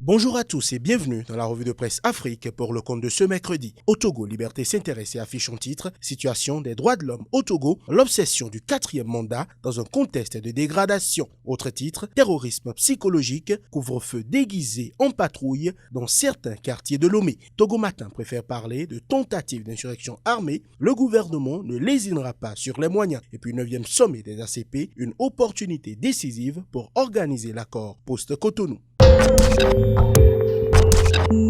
Bonjour à tous et bienvenue dans la revue de presse Afrique pour le compte de ce mercredi. Au Togo, Liberté s'intéresse et affiche en titre « Situation des droits de l'homme au Togo, l'obsession du 4e mandat dans un contexte de dégradation ». Autre titre « Terrorisme psychologique, couvre-feu déguisé en patrouille dans certains quartiers de Lomé ». Togo Matin préfère parler de tentative d'insurrection armée. Le gouvernement ne lésinera pas sur les moyens. Et puis 9e sommet des ACP, une opportunité décisive pour organiser l'accord post-Cotonou.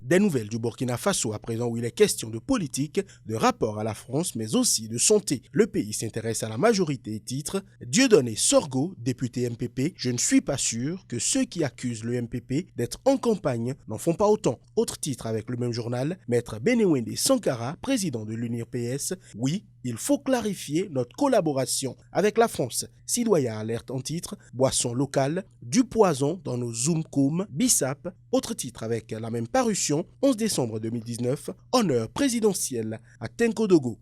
Des nouvelles du Burkina Faso à présent où il est question de politique, de rapport à la France mais aussi de santé. Le pays s'intéresse à la majorité et titre « Dieudonné Sorgho, député MPP, je ne suis pas sûr que ceux qui accusent le MPP d'être en campagne n'en font pas autant ». Autre titre avec le même journal, Maître Benewende Sankara, président de l'UNIRPS, oui, il faut clarifier notre collaboration avec la France. Sidoya alerte en titre « Boisson locale, du poison dans nos Zoom-Koum, Bissap ». Autre titre avec la même parution, 11 décembre 2019, honneur présidentiel à Tenkodogo.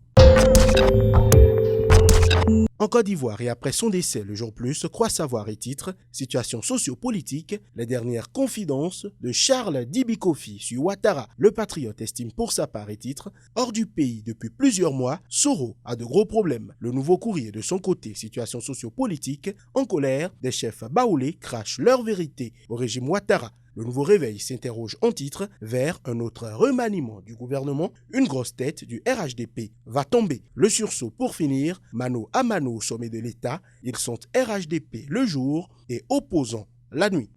En Côte d'Ivoire et après son décès le jour plus, croit savoir et titre « Situation sociopolitique, les dernières confidences de Charles Dibi Kofi sur Ouattara ». Le patriote estime pour sa part et titre « Hors du pays depuis plusieurs mois, Soro a de gros problèmes ». Le Nouveau Courrier de son côté, situation sociopolitique, en colère, des chefs baoulés crachent leur vérité au régime Ouattara. Le Nouveau Réveil s'interroge en titre vers un autre remaniement du gouvernement. Une grosse tête du RHDP va tomber. Le sursaut pour finir, mano à mano au sommet de l'État. Ils sont RHDP le jour et opposants la nuit.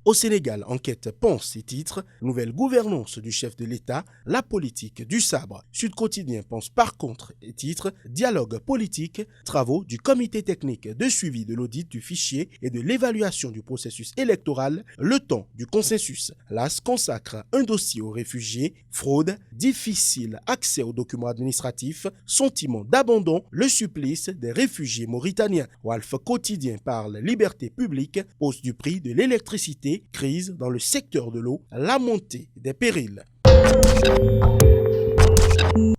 Au Sénégal, enquête pense et titre « Nouvelle gouvernance du chef de l'État, la politique du sabre ». Sud Quotidien pense par contre et titre « Dialogue politique, travaux du comité technique de suivi de l'audit du fichier et de l'évaluation du processus électoral, le temps du consensus ». L'AS consacre un dossier aux réfugiés, fraude, difficile accès aux documents administratifs, sentiment d'abandon, le supplice des réfugiés mauritaniens. Walf Quotidien parle liberté publique, hausse du prix de l'électricité, crise dans le secteur de l'eau, la montée des périls.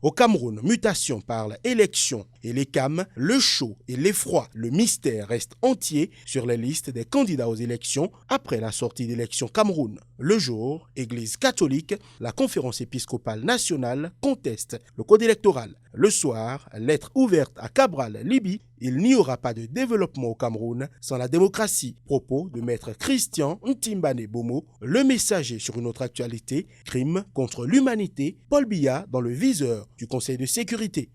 Au Cameroun, mutation parle élection et les CAM, le chaud et l'effroi. Le mystère reste entier sur les listes des candidats aux élections après la sortie d'élections Cameroun. Le jour, Église catholique, la conférence épiscopale nationale conteste le code électoral. Le soir, lettre ouverte à Cabral, Libye, il n'y aura pas de développement au Cameroun sans la démocratie. Propos de maître Christian Ntimbane Bomo, le messager sur une autre actualité, crime contre l'humanité, Paul Biya dans le viseur du Conseil de sécurité.